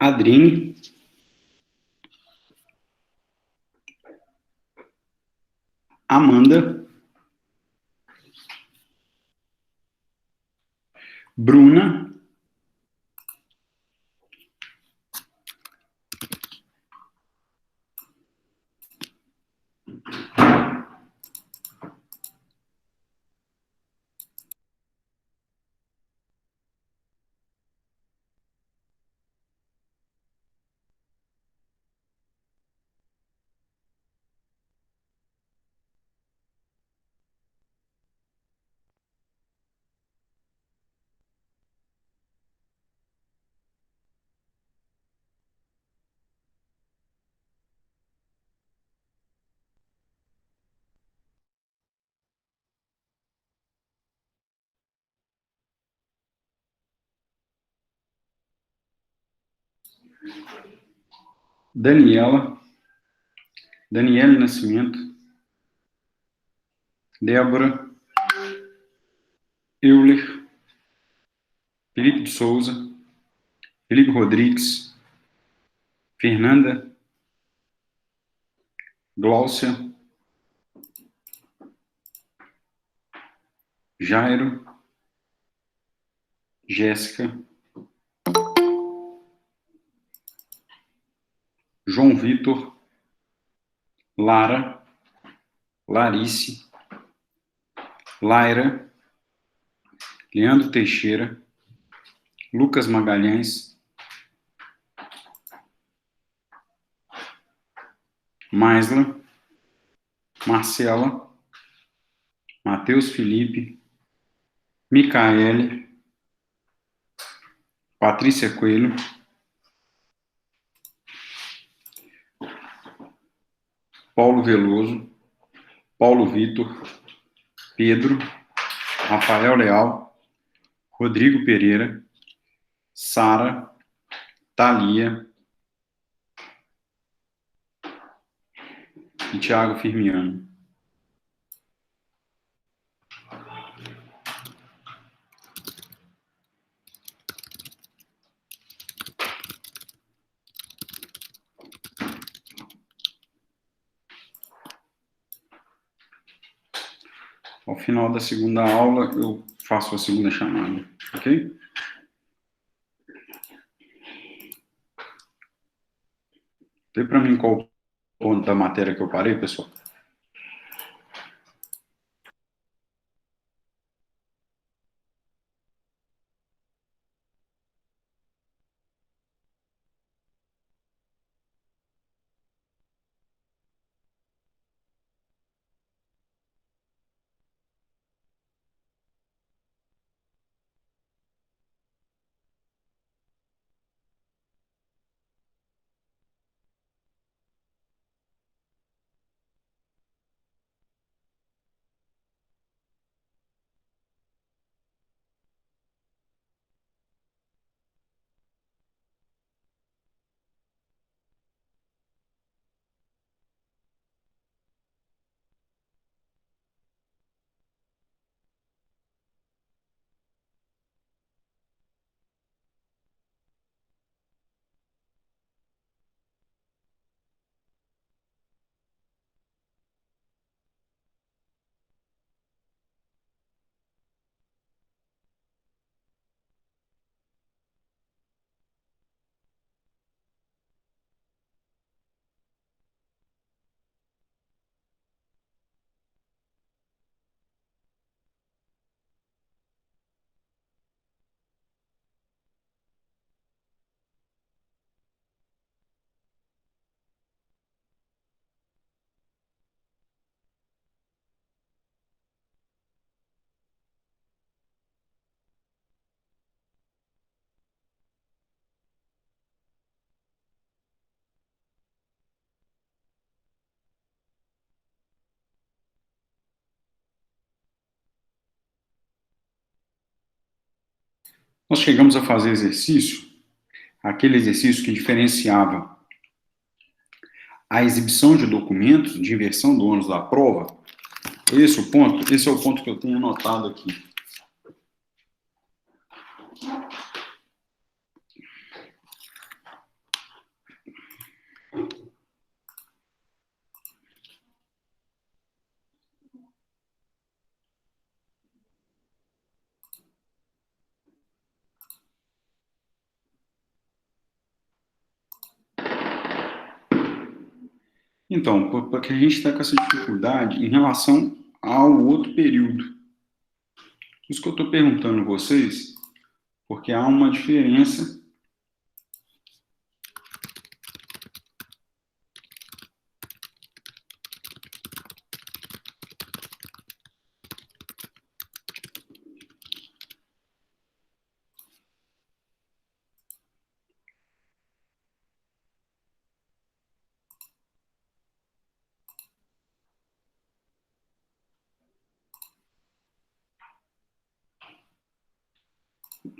Adrine, Amanda, Bruna, Daniela, Daniele Nascimento, Débora, Euler, Felipe de Souza, Felipe Rodrigues, Fernanda, Gláucia, Jairo, Jéssica, João Vitor, Lara, Larice, Laira, Leandro Teixeira, Lucas Magalhães, Maisla, Marcela, Matheus Felipe, Micaele, Patrícia Coelho, Paulo Veloso, Paulo Vitor, Pedro, Rafael Leal, Rodrigo Pereira, Sara, Thalia e Thiago Firmiano. Ao final da segunda aula, eu faço a segunda chamada, ok? Vê para mim qual ponto da matéria que eu parei, pessoal. Nós chegamos a fazer exercício, aquele exercício que diferenciava a exibição de documentos de inversão do ônus da prova. Esse é o ponto que eu tenho anotado aqui. Então, porque a gente está com essa dificuldade em relação ao outro período. Isso que eu estou perguntando a vocês, porque há uma diferença.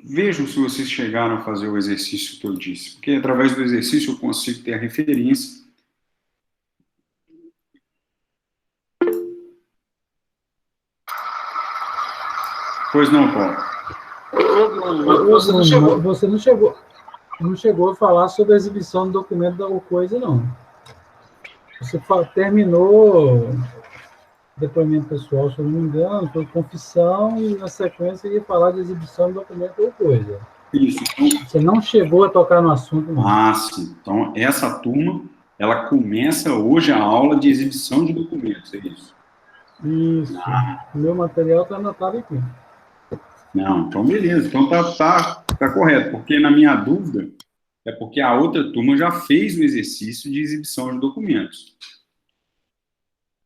Vejam se vocês chegaram a fazer o exercício que eu disse, porque através do exercício eu consigo ter a referência. Pois não, Paulo? Você não chegou a falar sobre a exibição do documento da coisa, não. Você terminou depoimento pessoal, se eu não me engano, foi confissão e na sequência ia falar de exibição do documento ou coisa. Isso. Então, você não chegou a tocar no assunto, não. Ah, sim. Então, essa turma, ela começa hoje a aula de exibição de documentos, é isso? Isso. O meu material está anotado aqui. Não, então beleza. Então tá correto, porque na minha dúvida é porque a outra turma já fez o exercício de exibição de documentos.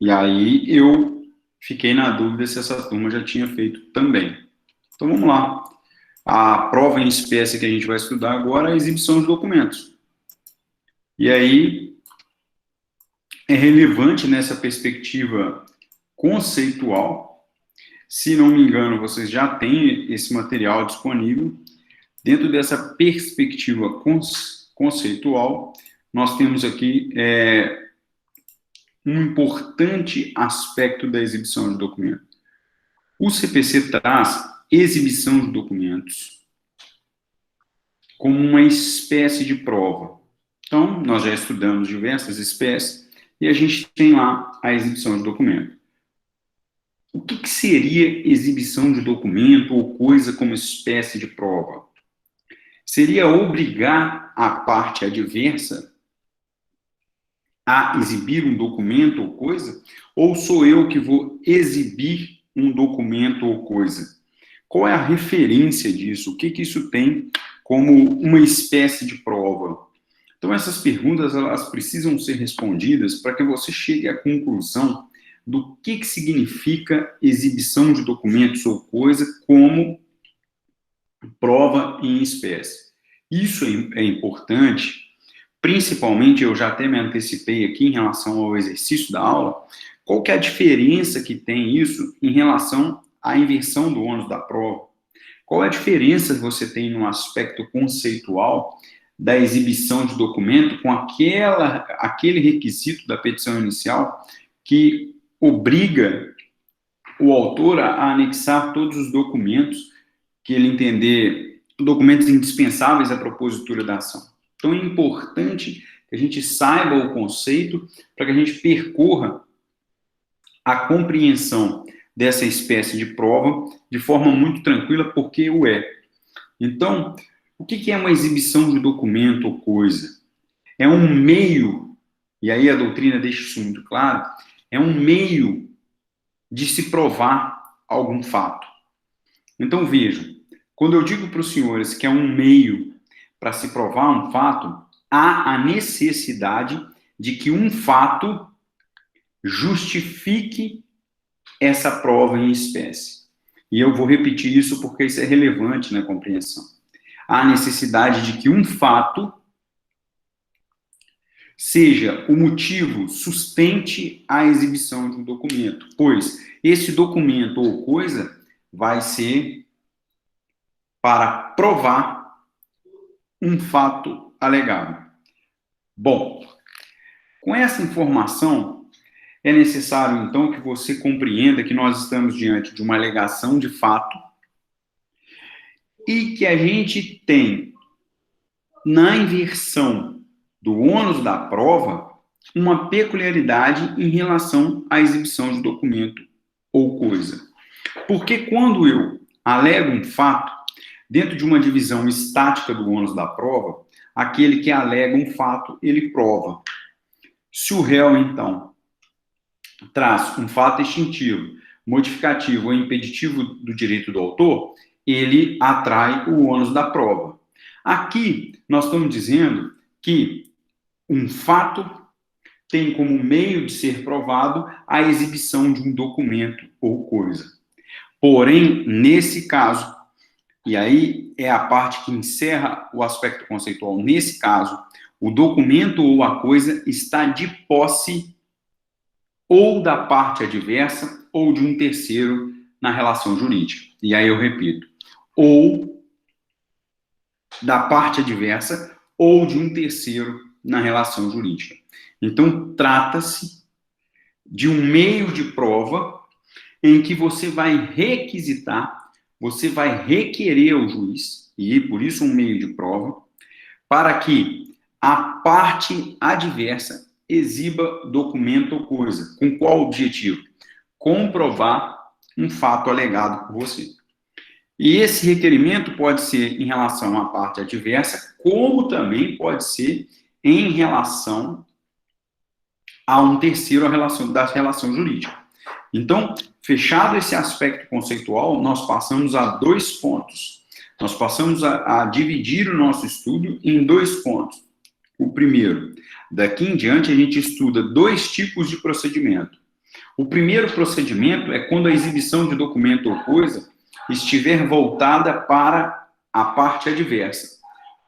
E aí eu fiquei na dúvida se essa turma já tinha feito também. Então vamos lá. A prova em espécie que a gente vai estudar agora é a exibição de documentos. E aí é relevante nessa perspectiva conceitual. Se não me engano, vocês já têm esse material disponível. Dentro dessa perspectiva conceitual, nós temos aqui um importante aspecto da exibição de documento. O CPC traz exibição de documentos como uma espécie de prova. Então, nós já estudamos diversas espécies e a gente tem lá a exibição de documento. O que seria exibição de documento ou coisa como espécie de prova? Seria obrigar a parte adversa a exibir um documento ou coisa? Ou sou eu que vou exibir um documento ou coisa? Qual é a referência disso? O que isso tem como uma espécie de prova? Então, essas perguntas elas precisam ser respondidas para que você chegue à conclusão do que significa exibição de documentos ou coisa como prova em espécie. Isso é importante, principalmente, eu já até me antecipei aqui em relação ao exercício da aula, qual que é a diferença que tem isso em relação à inversão do ônus da prova? Qual é a diferença que você tem no aspecto conceitual da exibição de documento com aquele requisito da petição inicial que obriga o autor a anexar todos os documentos que ele entender, documentos indispensáveis à propositura da ação. Então, é importante que a gente saiba o conceito para que a gente percorra a compreensão dessa espécie de prova de forma muito tranquila, porque o é. Então, o que é uma exibição de documento ou coisa? É um meio, e aí a doutrina deixa isso muito claro, é um meio de se provar algum fato. Então, vejam, quando eu digo para os senhores que é um meio para se provar um fato, há a necessidade de que um fato justifique essa prova em espécie. E eu vou repetir isso porque isso é relevante na compreensão. Há a necessidade de que um fato seja o motivo sustente a exibição de um documento, pois esse documento ou coisa vai ser para provar um fato alegado. Bom, com essa informação, é necessário, então, que você compreenda que nós estamos diante de uma alegação de fato e que a gente tem, na inversão do ônus da prova, uma peculiaridade em relação à exibição de documento ou coisa. Porque quando eu alego um fato, dentro de uma divisão estática do ônus da prova, aquele que alega um fato, ele prova. Se o réu, então, traz um fato extintivo, modificativo ou impeditivo do direito do autor, ele atrai o ônus da prova. Aqui, nós estamos dizendo que um fato tem como meio de ser provado a exibição de um documento ou coisa. Porém, nesse caso, e aí é a parte que encerra o aspecto conceitual, nesse caso, o documento ou a coisa está de posse ou da parte adversa ou de um terceiro na relação jurídica. E aí eu repito, ou da parte adversa ou de um terceiro na relação jurídica. Então, trata-se de um meio de prova em que você vai requisitar, você vai requerer ao juiz, e por isso um meio de prova, para que a parte adversa exiba documento ou coisa. Com qual objetivo? Comprovar um fato alegado por você. E esse requerimento pode ser em relação à parte adversa, como também pode ser em relação a um terceiro da relação jurídica. Então, fechado esse aspecto conceitual, nós passamos a 2 pontos. Nós passamos a dividir o nosso estudo em 2 pontos. O primeiro, daqui em diante a gente estuda 2 tipos de procedimento. O primeiro procedimento é quando a exibição de documento ou coisa estiver voltada para a parte adversa.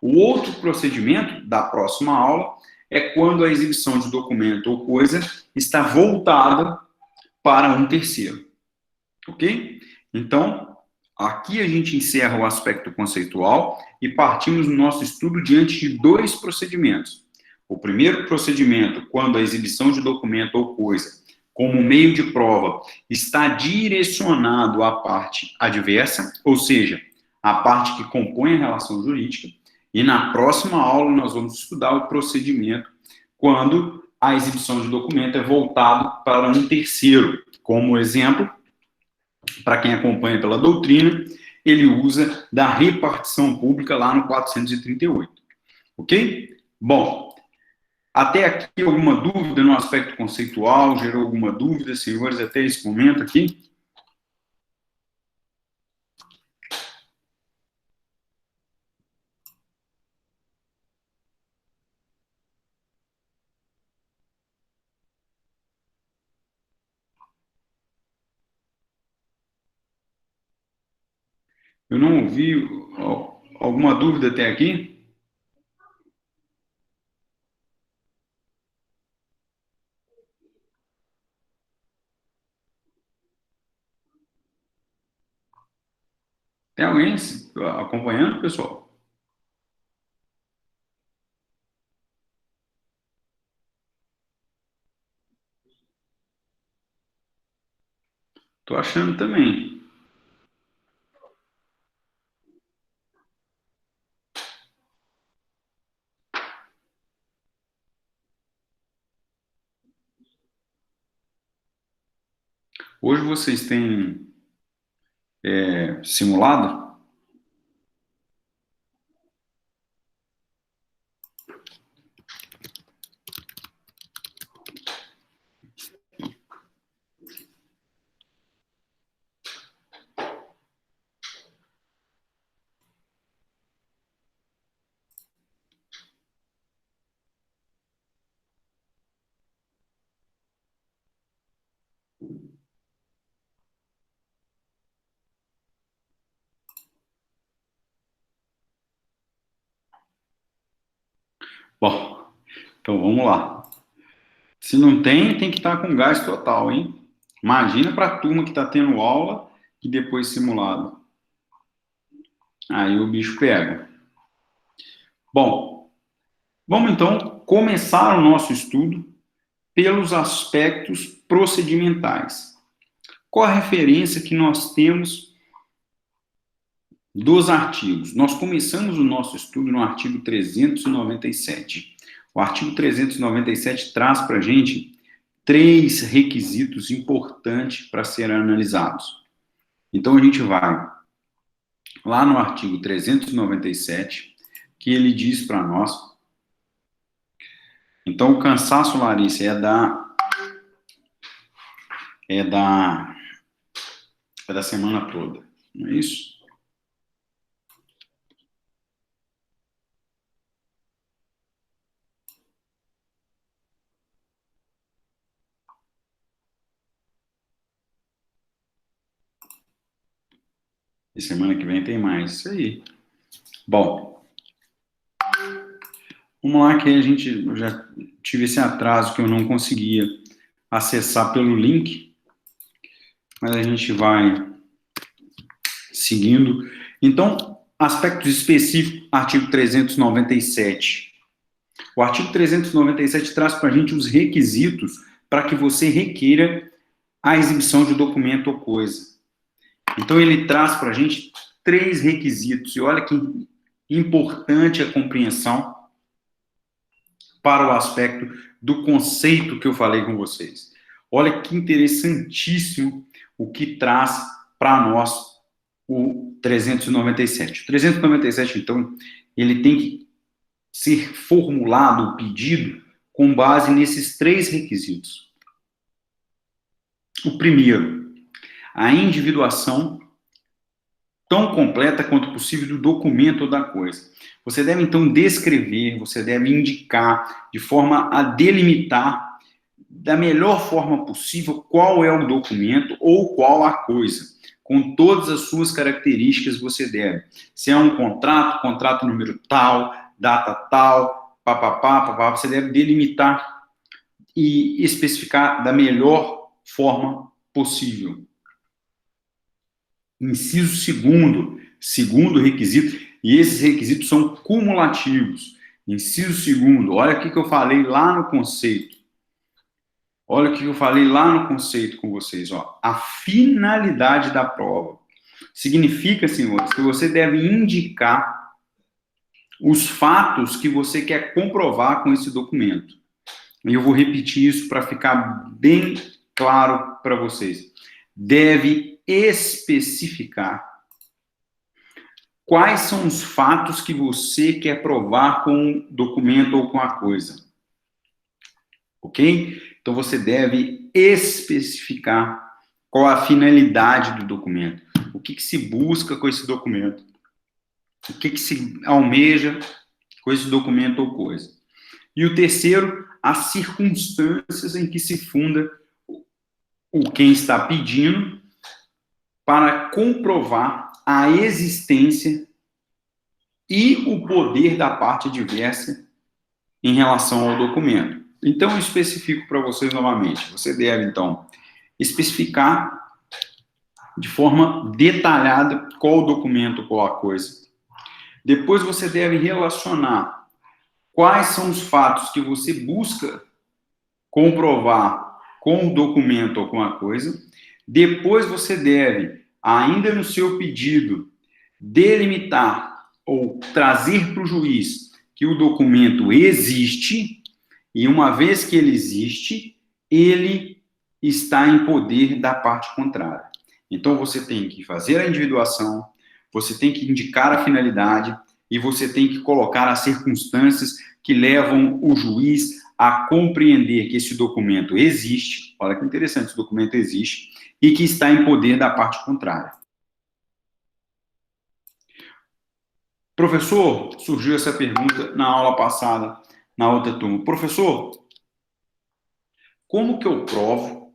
O outro procedimento da próxima aula é quando a exibição de documento ou coisa está voltada para um terceiro. Ok? Então, aqui a gente encerra o aspecto conceitual e partimos no nosso estudo diante de 2 procedimentos. O primeiro procedimento, quando a exibição de documento ou coisa, como meio de prova, está direcionado à parte adversa, ou seja, à parte que compõe a relação jurídica. E na próxima aula nós vamos estudar o procedimento quando a exibição de documento é voltado para um terceiro. Como exemplo, para quem acompanha pela doutrina, ele usa da repartição pública lá no 438. Ok? Bom, até aqui alguma dúvida no aspecto conceitual? Gerou alguma dúvida, senhores, até esse momento aqui? Eu não ouvi alguma dúvida até aqui? Tem alguém acompanhando, pessoal? Estou achando também. Hoje vocês têm simulado? Bom, então vamos lá. Se não tem, tem que estar com gás total, hein? Imagina para a turma que está tendo aula e depois simulado. Aí o bicho pega. Bom, vamos então começar o nosso estudo pelos aspectos procedimentais. Qual a referência que nós temos dos artigos? Nós começamos o nosso estudo no artigo 397. O artigo 397 traz para a gente 3 requisitos importantes para serem analisados. Então, a gente vai lá no artigo 397, que ele diz para nós Então, o cansaço, Larissa, é da semana toda, não é isso? E semana que vem tem mais, isso aí. Bom, vamos lá que eu já tive esse atraso que eu não conseguia acessar pelo link, mas a gente vai seguindo. Então, aspectos específicos, artigo 397. O artigo 397 traz para a gente os requisitos para que você requeira a exibição de documento ou coisa. Então, ele traz para a gente 3 requisitos. E olha que importante a compreensão para o aspecto do conceito que eu falei com vocês. Olha que interessantíssimo o que traz para nós o 397. O 397, então, ele tem que ser formulado o pedido com base nesses 3 requisitos. O primeiro, a individuação tão completa quanto possível do documento ou da coisa. Você deve, então, descrever, você deve indicar de forma a delimitar da melhor forma possível qual é o documento ou qual a coisa, com todas as suas características você deve. Se é um contrato número tal, data tal, papapá, você deve delimitar e especificar da melhor forma possível. Inciso segundo requisito, e esses requisitos são cumulativos. Inciso segundo, olha o que eu falei lá no conceito. Olha o que eu falei lá no conceito com vocês, ó. A finalidade da prova. Significa, senhores, que você deve indicar os fatos que você quer comprovar com esse documento. E eu vou repetir isso para ficar bem claro para vocês. Deve especificar quais são os fatos que você quer provar com o documento ou com a coisa. Ok? Então, você deve especificar qual a finalidade do documento. O que se busca com esse documento. O que se almeja com esse documento ou coisa. E o terceiro, as circunstâncias em que se funda o quem está pedindo para comprovar a existência e o poder da parte adversa em relação ao documento. Então, eu especifico para vocês novamente. Você deve, então, especificar de forma detalhada qual o documento, qual a coisa. Depois, você deve relacionar quais são os fatos que você busca comprovar com o documento ou com a coisa. Depois, você deve, ainda no seu pedido, delimitar ou trazer para o juiz que o documento existe. E uma vez que ele existe, ele está em poder da parte contrária. Então, você tem que fazer a individuação, você tem que indicar a finalidade e você tem que colocar as circunstâncias que levam o juiz a compreender que esse documento existe, olha que interessante, esse documento existe, e que está em poder da parte contrária. Professor, surgiu essa pergunta na aula passada, na outra turma. Professor, como que eu provo?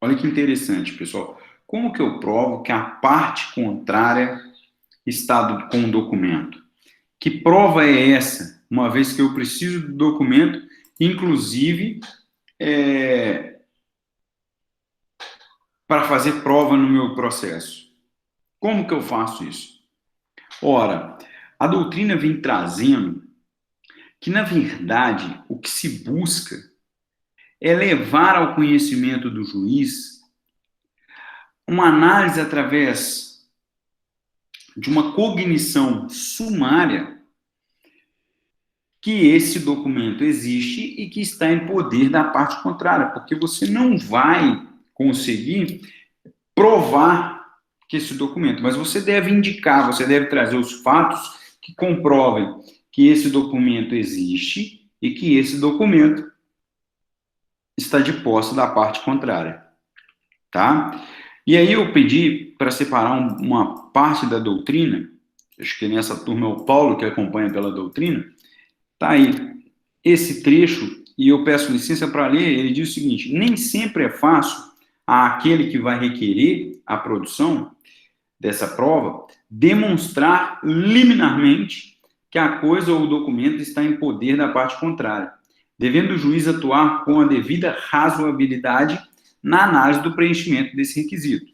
Olha que interessante, pessoal. Como que eu provo que a parte contrária está com o documento? Que prova é essa? Uma vez que eu preciso do documento, inclusive, para fazer prova no meu processo. Como que eu faço isso? Ora, a doutrina vem trazendo que, na verdade, o que se busca é levar ao conhecimento do juiz uma análise através de uma cognição sumária que esse documento existe e que está em poder da parte contrária, porque você não vai conseguir provar que esse documento, mas você deve indicar, você deve trazer os fatos que comprovem que esse documento existe e que esse documento está de posse da parte contrária, tá? E aí eu pedi para separar uma parte da doutrina, acho que nessa turma é o Paulo que acompanha pela doutrina, tá aí esse trecho, e eu peço licença para ler. Ele diz o seguinte: nem sempre é fácil àquele que vai requerer a produção dessa prova demonstrar liminarmente que a coisa ou o documento está em poder da parte contrária, devendo o juiz atuar com a devida razoabilidade na análise do preenchimento desse requisito.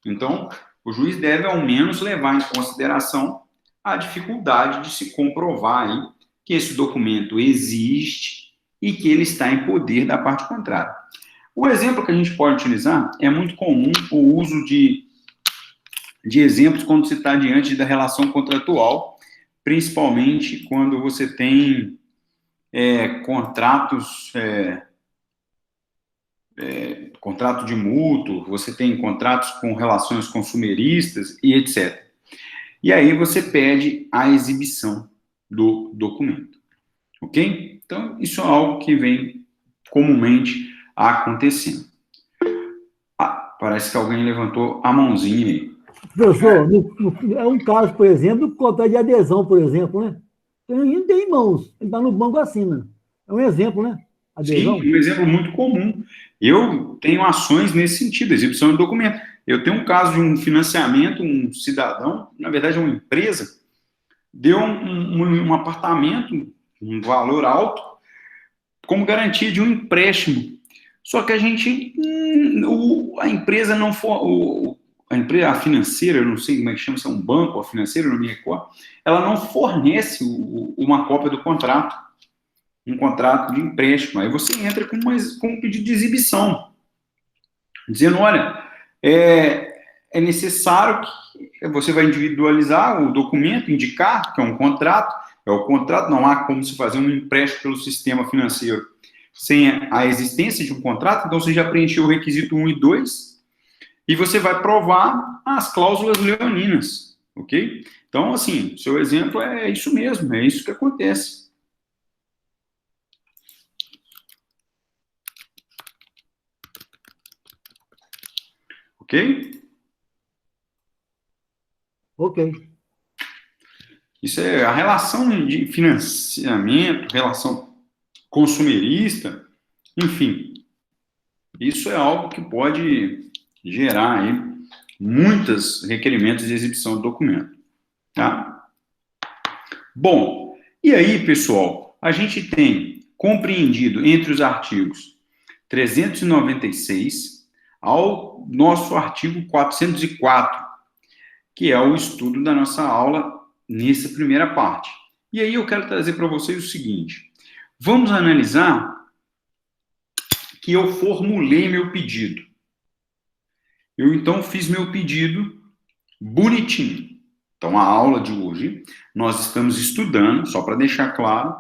Então, o juiz deve, ao menos, levar em consideração a dificuldade de se comprovar aí que esse documento existe e que ele está em poder da parte contrária. O exemplo que a gente pode utilizar é muito comum o uso de exemplos quando se está diante da relação contratual, principalmente quando você tem contratos, contrato de mútuo, você tem contratos com relações consumeristas e etc. E aí você pede a exibição do documento, ok? Então, isso é algo que vem comumente acontecendo. Parece que alguém levantou a mãozinha aí. Professor, é um caso, por exemplo, do contrato de adesão, por exemplo, né? Não tem mãos, ele está no banco, assina. É um exemplo, né? Adesão. Sim, um exemplo muito comum. Eu tenho ações nesse sentido, exibição de documento. Eu tenho um caso de um financiamento, um cidadão, na verdade uma empresa, deu um apartamento, um valor alto, como garantia de um empréstimo. Só que a gente, a empresa não for, a financeira, eu não sei como é que chama, se é um banco ou financeira, não me recordo, ela não fornece uma cópia do contrato, um contrato de empréstimo. Aí você entra com um pedido de exibição, dizendo, olha, é necessário que você vai individualizar o documento, indicar que é um contrato, não há como se fazer um empréstimo pelo sistema financeiro sem a existência de um contrato, então você já preencheu o requisito 1 e 2, e você vai provar as cláusulas leoninas, ok? Então, assim, seu exemplo é isso mesmo, é isso que acontece. Ok? Ok. Isso é a relação de financiamento, relação consumerista, enfim. Isso é algo que pode gerar aí muitos requerimentos de exibição do documento, tá? Bom, e aí, pessoal, a gente tem compreendido entre os artigos 396 ao nosso artigo 404, que é o estudo da nossa aula nessa primeira parte. E aí eu quero trazer para vocês o seguinte: vamos analisar que eu formulei meu pedido. Eu, então, fiz meu pedido bonitinho. Então, a aula de hoje, nós estamos estudando, só para deixar claro,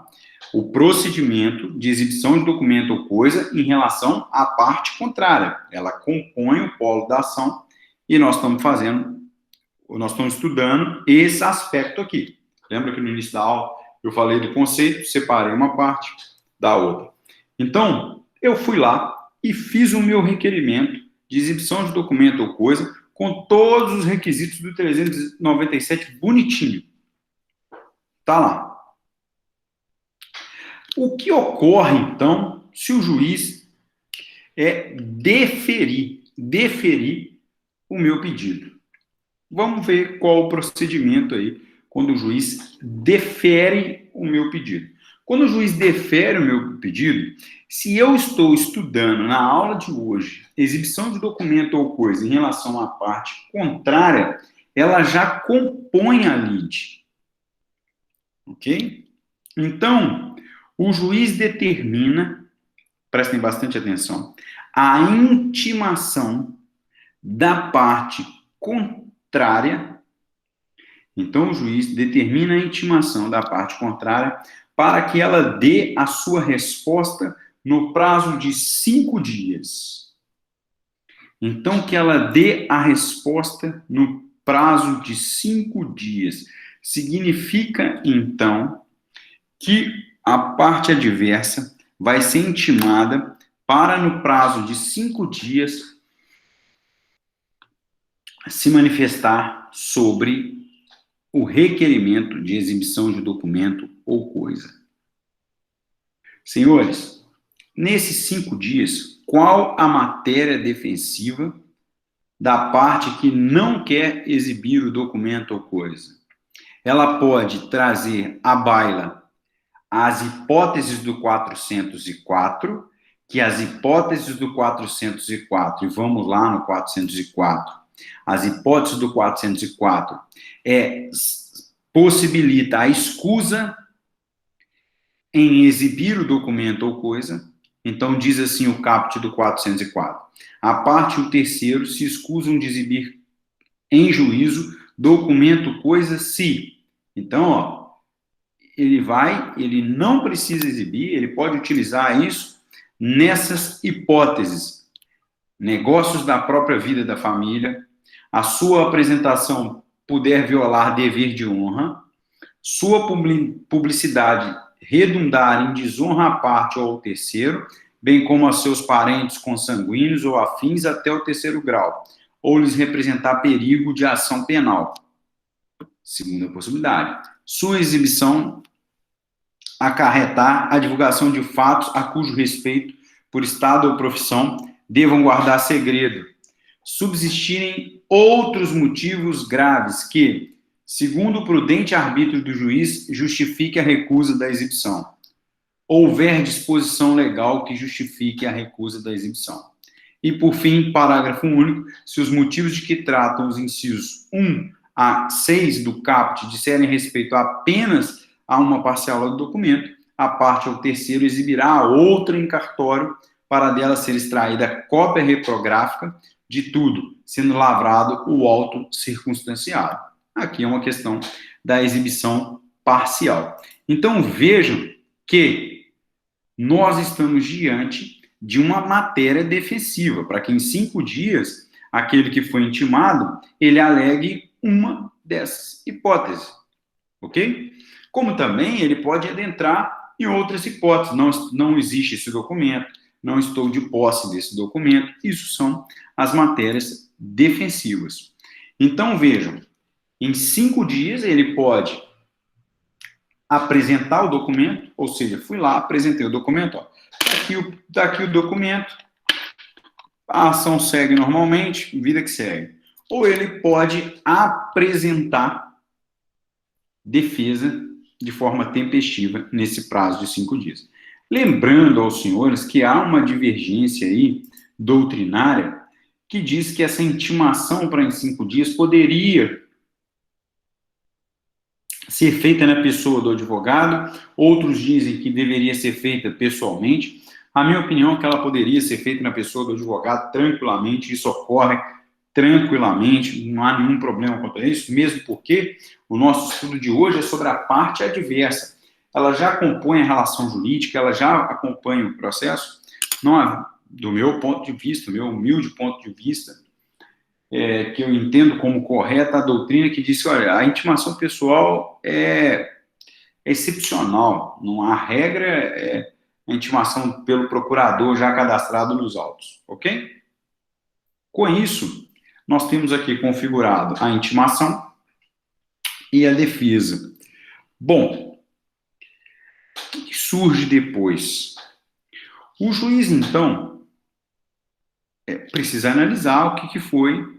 o procedimento de exibição de documento ou coisa em relação à parte contrária. Ela compõe o polo da ação e nós estamos estudando esse aspecto aqui. Lembra que no início da aula eu falei do conceito, separei uma parte da outra. Então, eu fui lá e fiz o meu requerimento de exibição de documento ou coisa com todos os requisitos do 397 bonitinho. Tá lá. O que ocorre, então, se o juiz deferir o meu pedido? Vamos ver qual o procedimento aí quando o juiz defere o meu pedido. Quando o juiz defere o meu pedido, se eu estou estudando na aula de hoje exibição de documento ou coisa em relação à parte contrária, ela já compõe a lide. Ok? Então, o juiz determina, prestem bastante atenção, a intimação da parte contrária. Então, o juiz determina a intimação da parte contrária para que ela dê a sua resposta no prazo de 5 dias. Então, que ela dê a resposta no prazo de 5 dias. Significa, então, que a parte adversa vai ser intimada para, no prazo de 5 dias, se manifestar sobre o requerimento de exibição de documento ou coisa. Senhores, nesses 5 dias, qual a matéria defensiva da parte que não quer exibir o documento ou coisa? Ela pode trazer à baila as hipóteses do 404, que as hipóteses do 404, e vamos lá no 404, as hipóteses do 404 possibilita a escusa em exibir o documento ou coisa. Então, diz assim o caput do 404. A parte e o terceiro se escusam de exibir em juízo documento, coisa, se. Então, ó, ele não precisa exibir, ele pode utilizar isso nessas hipóteses. Negócios da própria vida da família, a sua apresentação puder violar dever de honra, sua publicidade redundar em desonra à parte ou ao terceiro, bem como a seus parentes consanguíneos ou afins até o 3º grau, ou lhes representar perigo de ação penal. Segunda possibilidade. Sua exibição acarretar a divulgação de fatos a cujo respeito, por estado ou profissão, devam guardar segredo. Subsistirem outros motivos graves que, segundo o prudente arbítrio do juiz, justifique a recusa da exibição. Houver disposição legal que justifique a recusa da exibição. E, por fim, parágrafo único, se os motivos de que tratam os incisos 1 a 6 do caput disserem respeito apenas a uma parcela do documento, a parte ou terceiro exibirá a outra em cartório para dela ser extraída cópia reprográfica de tudo, sendo lavrado o auto circunstanciado. Aqui é uma questão da exibição parcial. Então, vejam que nós estamos diante de uma matéria defensiva, para que em 5 dias, aquele que foi intimado, ele alegue uma dessas hipóteses, ok? Como também ele pode adentrar em outras hipóteses. Não existe esse documento, não estou de posse desse documento. Isso são as matérias defensivas. Então, vejam, em 5 dias ele pode apresentar o documento, ou seja, fui lá, apresentei o documento, ó, tá aqui o documento, a ação segue normalmente, vida que segue. Ou ele pode apresentar defesa de forma tempestiva nesse prazo de 5 dias. Lembrando aos senhores que há uma divergência aí doutrinária que diz que essa intimação para em 5 dias poderia ser feita na pessoa do advogado, outros dizem que deveria ser feita pessoalmente. A minha opinião é que ela poderia ser feita na pessoa do advogado tranquilamente, isso ocorre tranquilamente, não há nenhum problema quanto a isso, mesmo porque o nosso estudo de hoje é sobre a parte adversa. Ela já compõe a relação jurídica, ela já acompanha o processo, não há, do meu ponto de vista, meu humilde ponto de vista, que eu entendo como correta a doutrina que diz que, olha, a intimação pessoal é excepcional, não há regra, a intimação pelo procurador já cadastrado nos autos, ok? Com isso, nós temos aqui configurado a intimação e a defesa. Bom, o que surge depois? O juiz, então, precisa analisar o que foi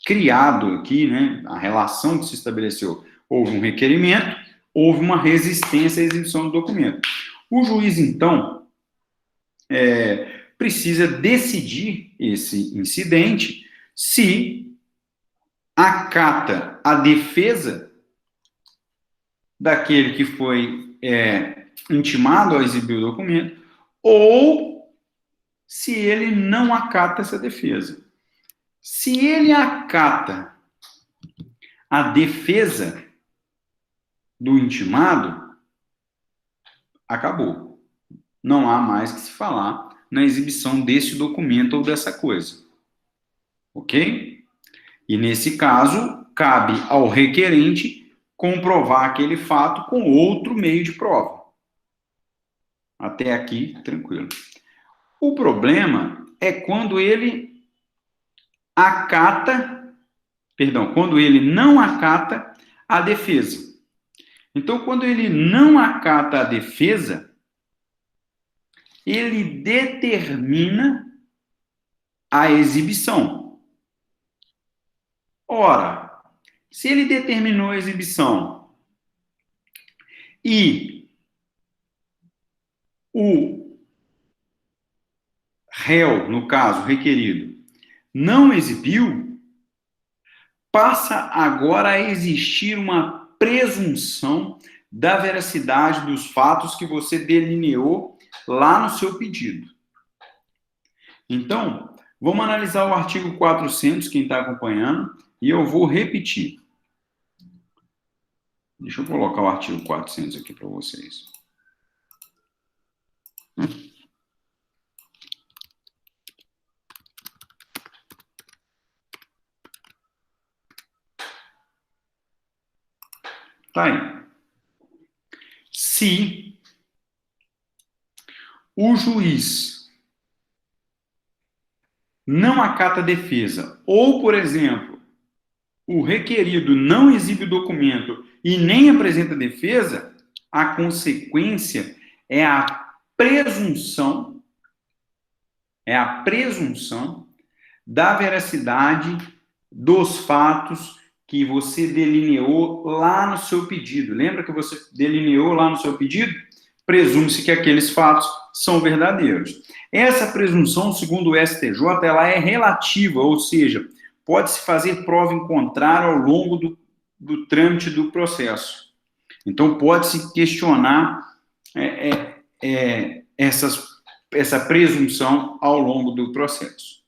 criado aqui, né? A relação que se estabeleceu. Houve um requerimento, houve uma resistência à exibição do documento. O juiz, então, precisa decidir esse incidente se acata a defesa daquele que foi intimado a exibir o documento ou se ele não acata essa defesa. Se ele acata a defesa do intimado, acabou. Não há mais que se falar na exibição desse documento ou dessa coisa. Ok? E nesse caso, cabe ao requerente comprovar aquele fato com outro meio de prova. Até aqui, tranquilo. O problema é quando ele quando ele não acata a defesa. Então, quando ele não acata a defesa, ele determina a exibição. Ora, se ele determinou a exibição e o réu, no caso, requerido, não exibiu, passa agora a existir uma presunção da veracidade dos fatos que você delineou lá no seu pedido. Então, vamos analisar o artigo 400, quem está acompanhando, e eu vou repetir. Deixa eu colocar o artigo 400 aqui para vocês. Tá aí. Se o juiz não acata a defesa, ou, por exemplo, o requerido não exibe o documento e nem apresenta defesa, a consequência é a presunção da veracidade dos fatos que você delineou lá no seu pedido. Lembra que você delineou lá no seu pedido? Presume-se que aqueles fatos são verdadeiros. Essa presunção, segundo o STJ, ela é relativa, ou seja, pode-se fazer prova em contrário ao longo do trâmite do processo. Então, pode-se questionar essa presunção ao longo do processo.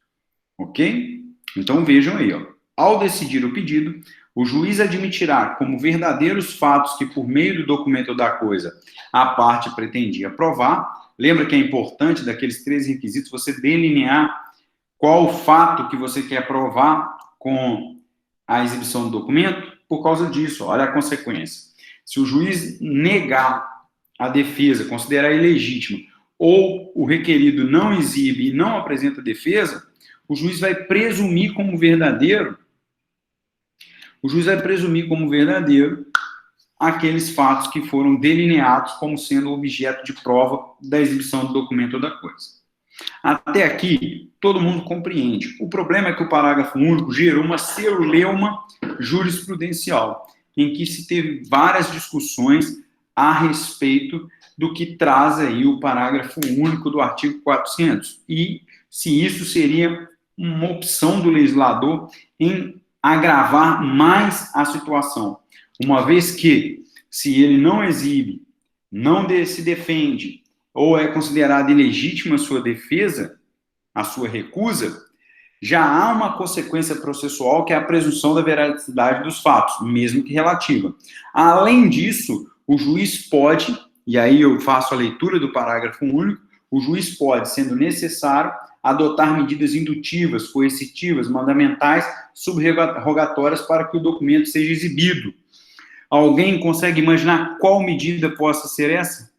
Ok? Então, vejam aí, ó. Ao decidir o pedido, o juiz admitirá como verdadeiros fatos que, por meio do documento da coisa, a parte pretendia provar. Lembra que é importante, daqueles 3 requisitos, você delinear qual o fato que você quer provar com a exibição do documento? Por causa disso, olha a consequência. Se o juiz negar a defesa, considerar ilegítima, ou o requerido não exibe e não apresenta defesa, o juiz vai presumir como verdadeiro aqueles fatos que foram delineados como sendo objeto de prova da exibição do documento ou da coisa. Até aqui, todo mundo compreende. O problema é que o parágrafo único gerou uma celeuma jurisprudencial, em que se teve várias discussões a respeito do que traz aí o parágrafo único do artigo 400, e se isso seria uma opção do legislador em agravar mais a situação, uma vez que, se ele não exibe, não se defende, ou é considerada ilegítima a sua defesa, a sua recusa, já há uma consequência processual que é a presunção da veracidade dos fatos, mesmo que relativa. Além disso, o juiz pode, e aí eu faço a leitura do parágrafo único, o juiz pode, sendo necessário, adotar medidas indutivas, coercitivas, mandamentais, subrogatórias para que o documento seja exibido. Alguém consegue imaginar qual medida possa ser essa?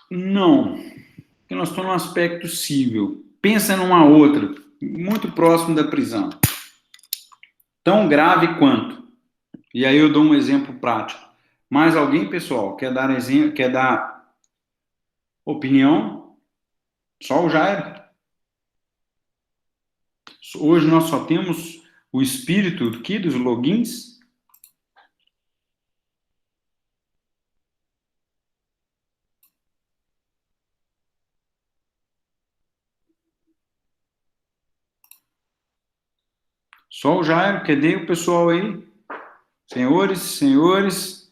Não, porque nós estamos num aspecto civil. Pensa numa outra, muito próximo da prisão. Tão grave quanto. E aí eu dou um exemplo prático. Mais alguém, pessoal, quer dar exemplo, quer dar opinião? Só o Jairo. Hoje nós só temos o espírito aqui dos logins. Só o Jairo, cadê o pessoal aí? Senhores, senhores.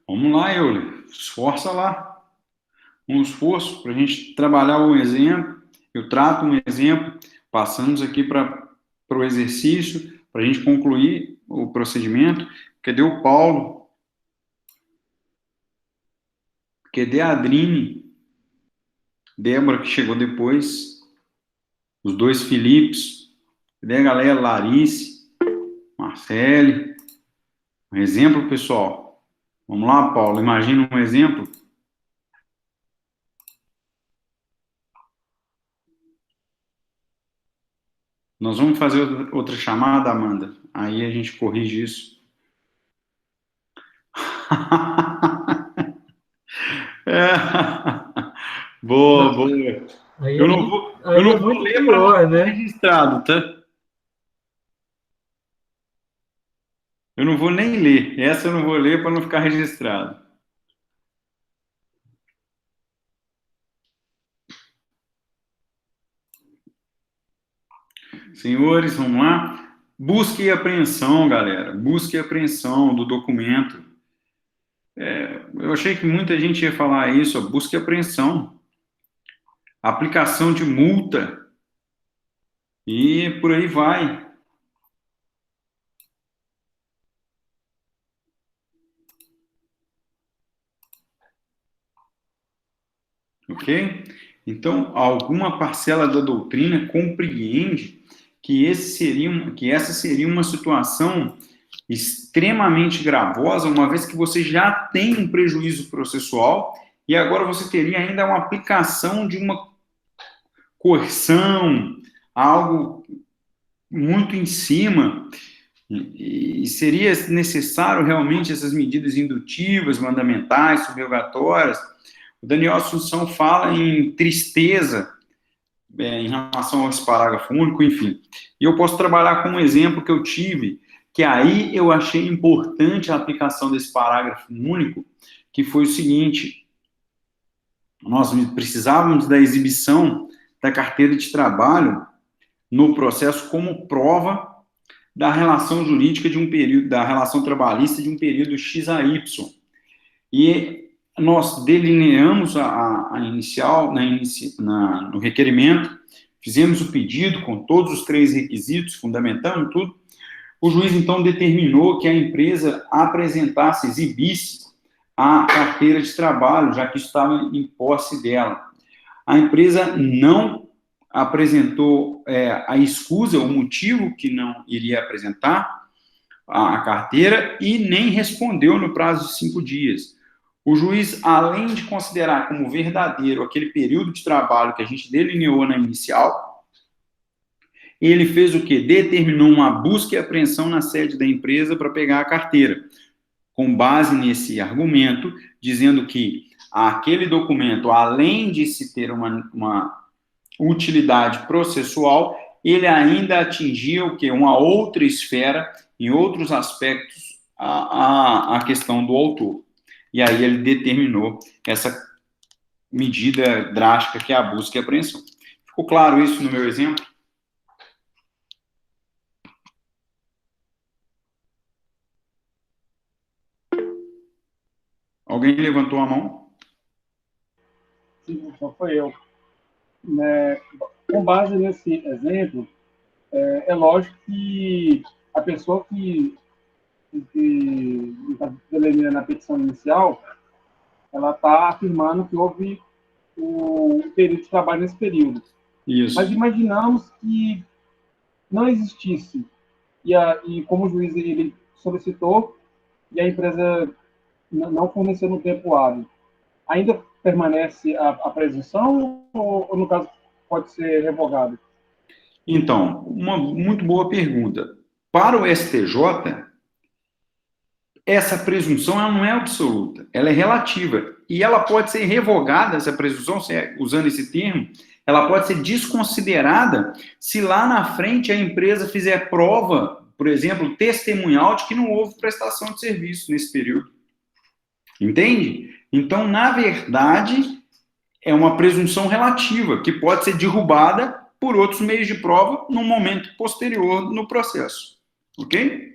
Vamos lá, Euler. Esforça lá. Um esforço para a gente trabalhar um exemplo. Eu trato um exemplo, passamos aqui para o exercício, para a gente concluir o procedimento. Cadê o Paulo? Cadê a Adrine? Débora, que chegou depois. Os dois Filipes. Cadê a galera? Larice, Marcele. Um exemplo, pessoal. Vamos lá, Paulo. Imagina um exemplo. Nós vamos fazer outra chamada, Amanda. Aí a gente corrige isso. Boa, boa. Aí Eu é não muito, vou, aí eu não é vou muito ler para não pior, ficar né? registrado, tá? Eu não vou nem ler. Essa eu não vou ler para não ficar registrado. Senhores, vamos lá. Busca e apreensão, galera. Busca e apreensão do documento. Eu achei que muita gente ia falar isso, ó, busca e apreensão. Aplicação de multa. E por aí vai. Ok? Então, alguma parcela da doutrina compreende que, que essa seria uma situação extremamente gravosa, uma vez que você já tem um prejuízo processual e agora você teria ainda uma aplicação de uma coerção, algo muito em cima, e seria necessário realmente essas medidas indutivas, mandamentais, subrogatórias. O Daniel Assunção fala em tristeza em relação a esse parágrafo único, enfim. E eu posso trabalhar com um exemplo que eu tive, que aí eu achei importante a aplicação desse parágrafo único, que foi o seguinte: nós precisávamos da exibição da carteira de trabalho no processo como prova da relação jurídica de um período, da relação trabalhista de um período X a Y. E nós delineamos a inicial no requerimento, fizemos o pedido com todos os 3 requisitos, fundamentando tudo. O juiz, então, determinou que a empresa apresentasse, exibisse a carteira de trabalho, já que estava em posse dela. A empresa não apresentou a escusa, o motivo que não iria apresentar a carteira e nem respondeu no prazo de 5 dias. O juiz, além de considerar como verdadeiro aquele período de trabalho que a gente delineou na inicial, ele fez o quê? Determinou uma busca e apreensão na sede da empresa para pegar a carteira, com base nesse argumento, dizendo que aquele documento, além de se ter uma utilidade processual, ele ainda atingia o quê? Uma outra esfera, em outros aspectos, a questão do autor. E aí ele determinou essa medida drástica que é a busca e apreensão. Ficou claro isso no meu exemplo? Alguém levantou a mão? Sim, só foi eu. Né? Com base nesse exemplo, é lógico que a pessoa que está delineando a petição inicial, ela está afirmando que houve o período de trabalho nesse período. Isso. Mas imaginamos que não existisse, e como o juiz ele solicitou, e a empresa não forneceu no tempo hábil. Ainda permanece a presunção ou, no caso, pode ser revogado? Então, uma muito boa pergunta. para o STJ, essa presunção ela não é absoluta, ela é relativa. E ela pode ser revogada, essa presunção, usando esse termo, ela pode ser desconsiderada se lá na frente a empresa fizer prova, por exemplo, testemunhal de que não houve prestação de serviço nesse período. Entende? Então, na verdade, é uma presunção relativa, que pode ser derrubada por outros meios de prova num momento posterior no processo. Ok?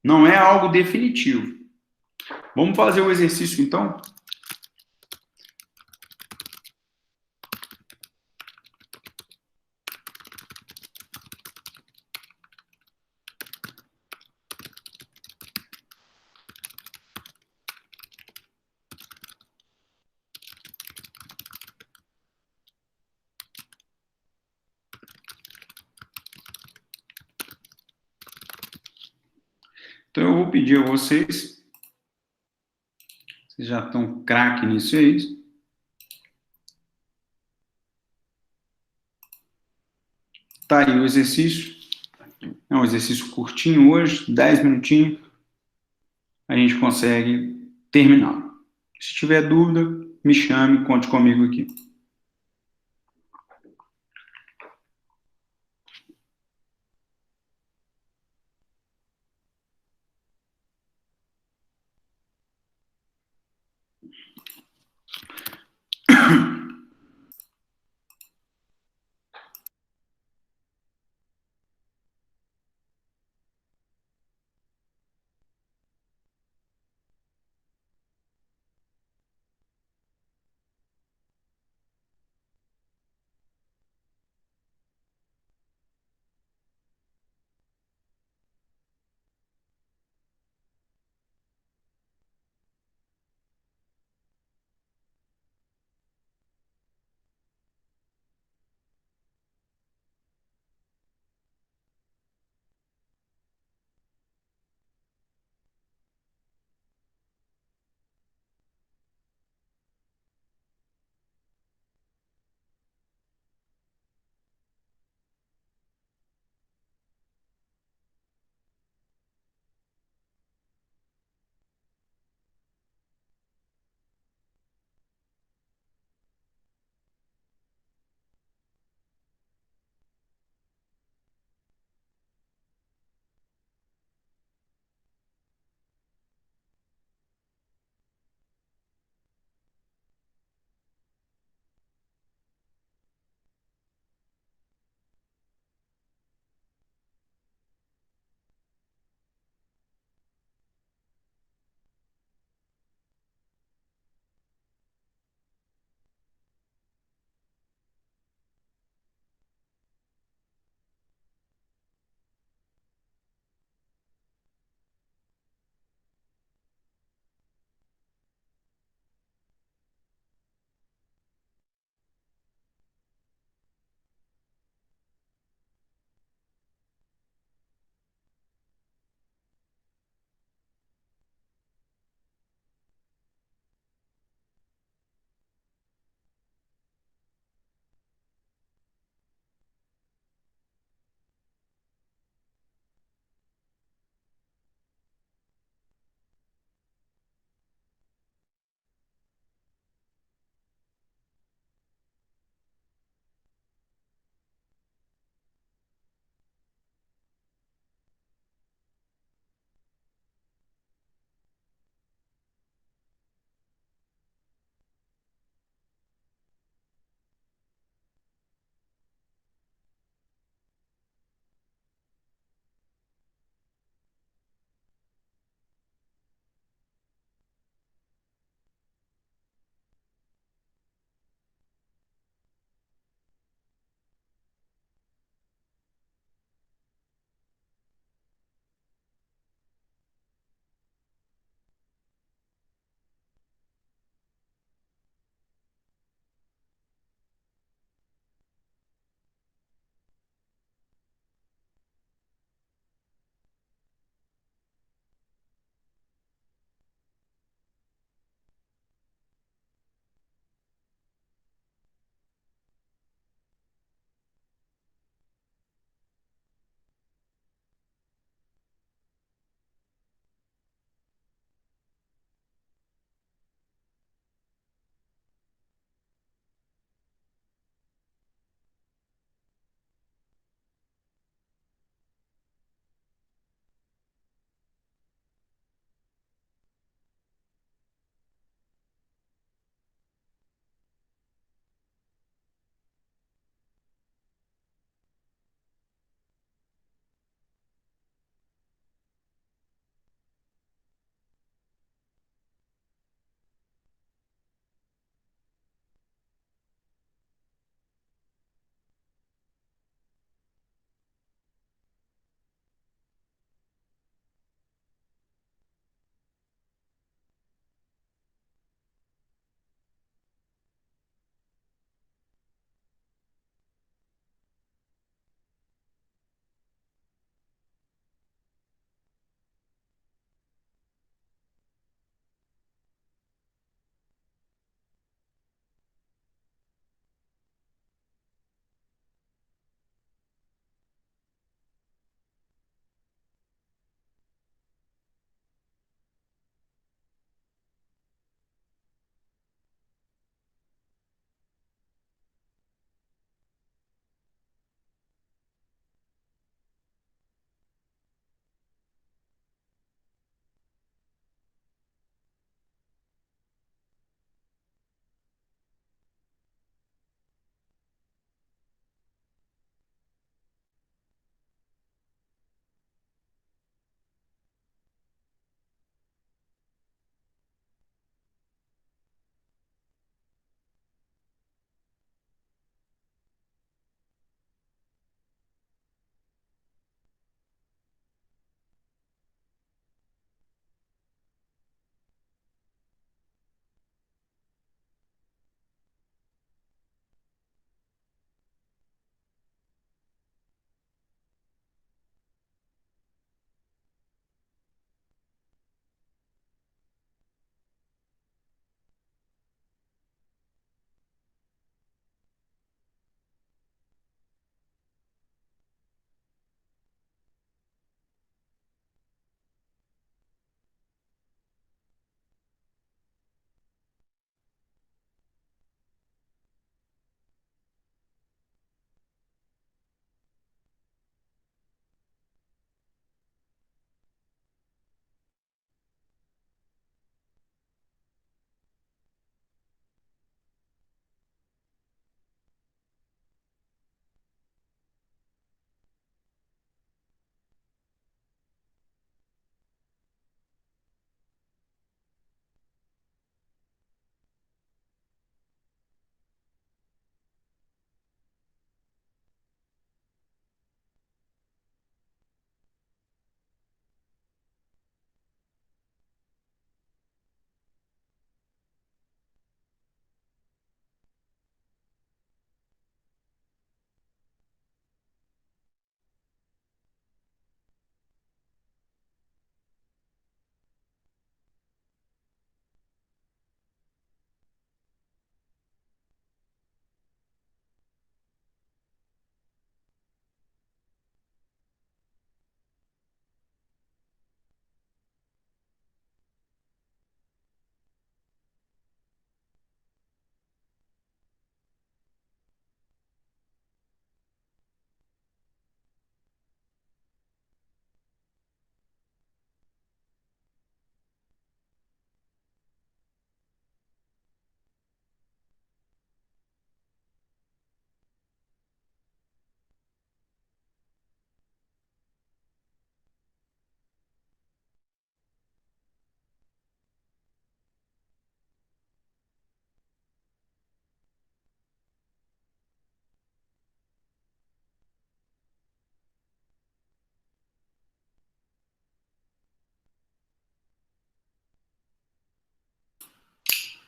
Não é algo definitivo. Vamos fazer o exercício, então? Então, eu vou pedir a vocês já estão craque nisso aí. Tá aí o exercício. É um exercício curtinho hoje, 10 minutinhos. A gente consegue terminar. Se tiver dúvida, me chame, conte comigo aqui.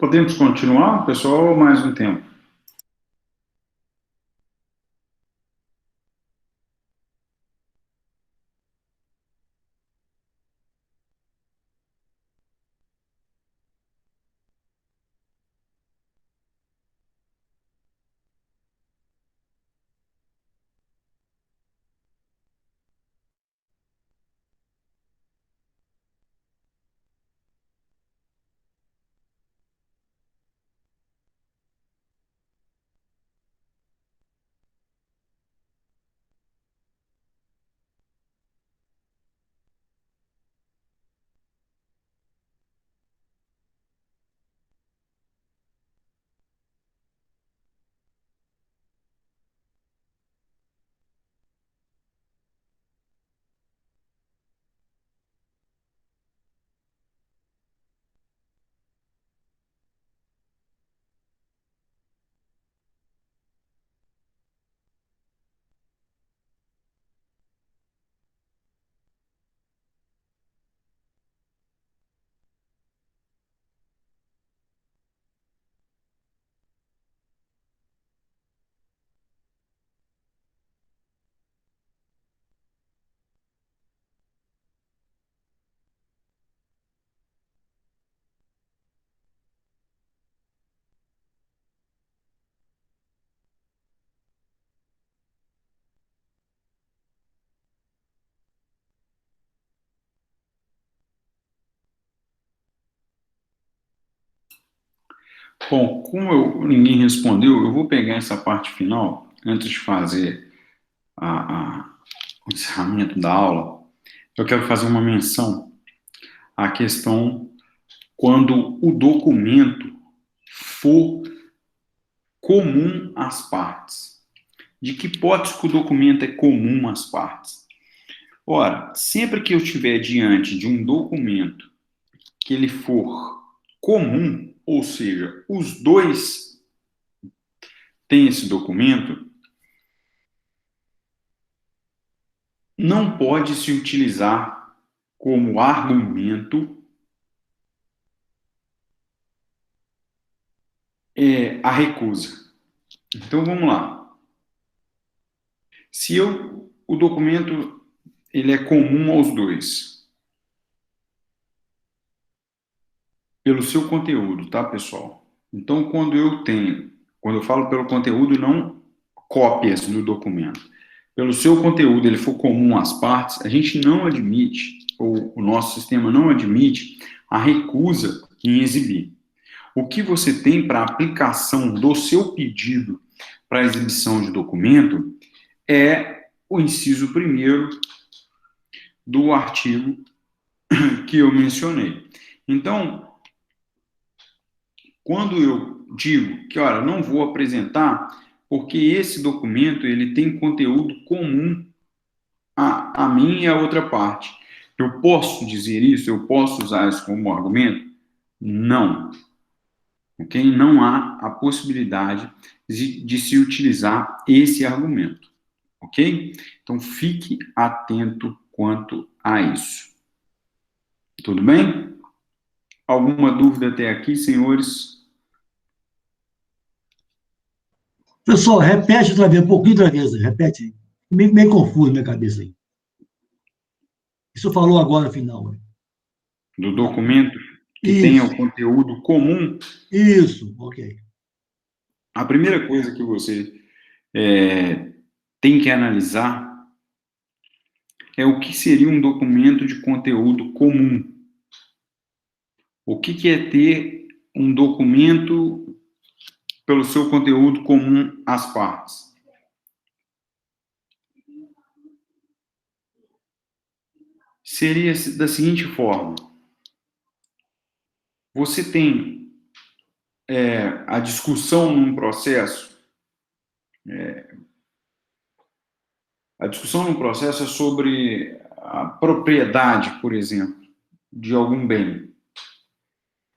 Podemos continuar, pessoal, ou mais um tempo? Bom, ninguém respondeu, eu vou pegar essa parte final, antes de fazer o encerramento da aula. Eu quero fazer uma menção à questão quando o documento for comum às partes. De que hipótese que o documento é comum às partes? Ora, sempre que eu estiver diante de um documento que ele for comum, ou seja, os dois têm esse documento, não pode se utilizar como argumento a recusa. Então, vamos lá. Se o documento ele é comum aos dois, pelo seu conteúdo, tá, pessoal? Então, quando eu falo pelo conteúdo, não cópias do documento. Pelo seu conteúdo, ele for comum às partes, a gente não admite, ou o nosso sistema não admite, a recusa em exibir. O que você tem para aplicação do seu pedido para exibição de documento é o inciso 1º do artigo que eu mencionei. Então, quando eu digo que, olha, não vou apresentar porque esse documento ele tem conteúdo comum a mim e a outra parte, eu posso dizer isso? Eu posso usar isso como argumento? Não. Ok? Não há a possibilidade de se utilizar esse argumento. Ok? Então, fique atento quanto a isso. Tudo bem? Alguma dúvida até aqui, senhores? Pessoal, repete outra vez, repete. Meio confuso na minha cabeça aí. Isso falou agora no final. Do documento que tenha o conteúdo comum? Isso, ok. A primeira coisa que você tem que analisar é o que seria um documento de conteúdo comum. O que é ter um documento pelo seu conteúdo comum às partes? Seria da seguinte forma: você tem a discussão num processo. A discussão num processo é sobre a propriedade, por exemplo, de algum bem.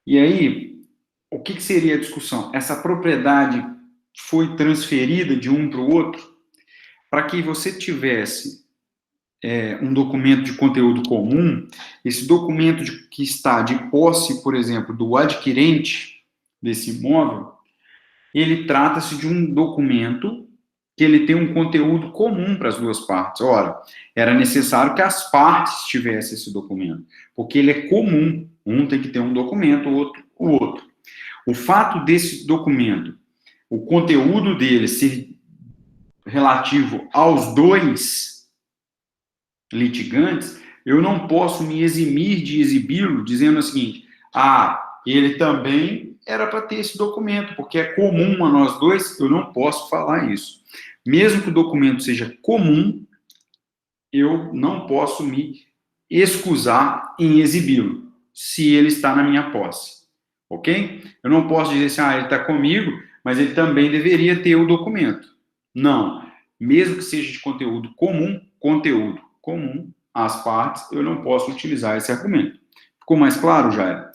E aí, o que seria a discussão? Essa propriedade foi transferida de um para o outro? Para que você tivesse um documento de conteúdo comum, esse documento que está de posse, por exemplo, do adquirente, desse imóvel, ele trata-se de um documento que ele tem um conteúdo comum para as duas partes. Ora, era necessário que as partes tivessem esse documento, porque ele é comum. Um tem que ter um documento, o outro. O fato desse documento, o conteúdo dele ser relativo aos dois litigantes, eu não posso me eximir de exibi-lo dizendo o seguinte: ele também era para ter esse documento, porque é comum a nós dois. Eu não posso falar isso. Mesmo que o documento seja comum, eu não posso me excusar em exibi-lo, se ele está na minha posse. Ok? Eu não posso dizer assim, ele está comigo, mas ele também deveria ter o documento. Não. Mesmo que seja de conteúdo comum, as partes, eu não posso utilizar esse argumento. Ficou mais claro, Jair?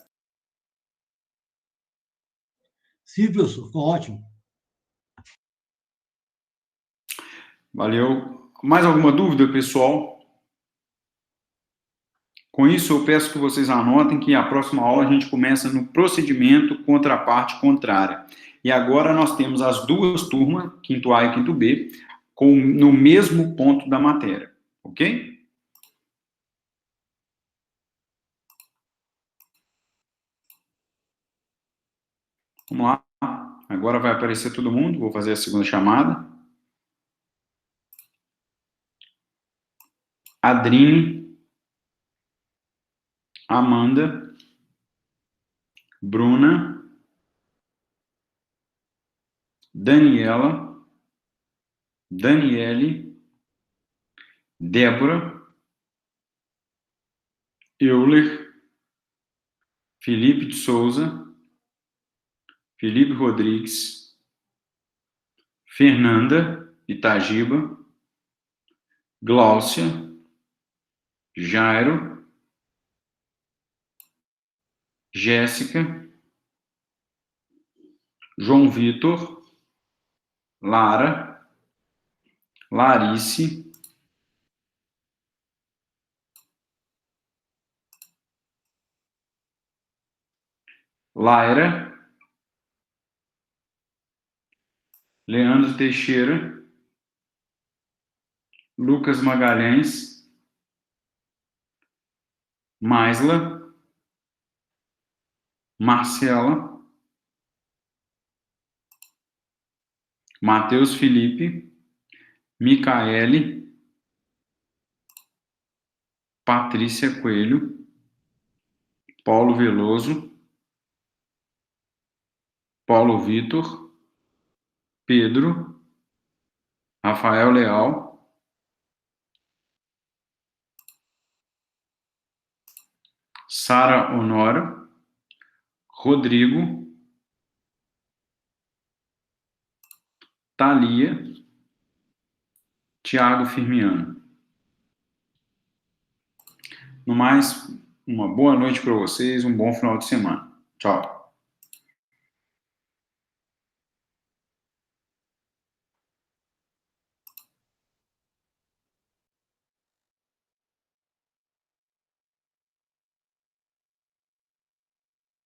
Sim, professor, ficou ótimo. Valeu. Mais alguma dúvida, pessoal? Com isso, eu peço que vocês anotem que a próxima aula a gente começa no procedimento contra a parte contrária. E agora nós temos as duas turmas, quinto A e quinto B, no mesmo ponto da matéria. Ok? Vamos lá. Agora vai aparecer todo mundo. Vou fazer a segunda chamada. Adrine, Amanda, Bruna, Daniela, Daniele, Débora, Euler, Felipe de Souza, Felipe Rodrigues, Fernanda Itagiba, Gláucia, Jairo, Jéssica, João Vitor, Lara, Larice, Laira, Leandro Teixeira, Lucas Magalhães, Maisla, Marcela, Matheus Felipe, Micaele, Patrícia Coelho, Paulo Veloso, Paulo Vitor, Pedro, Rafael Leal, Sara Honora, Rodrigo, Thalia, Tiago Firmiano. No mais, uma boa noite para vocês, um bom final de semana. Tchau.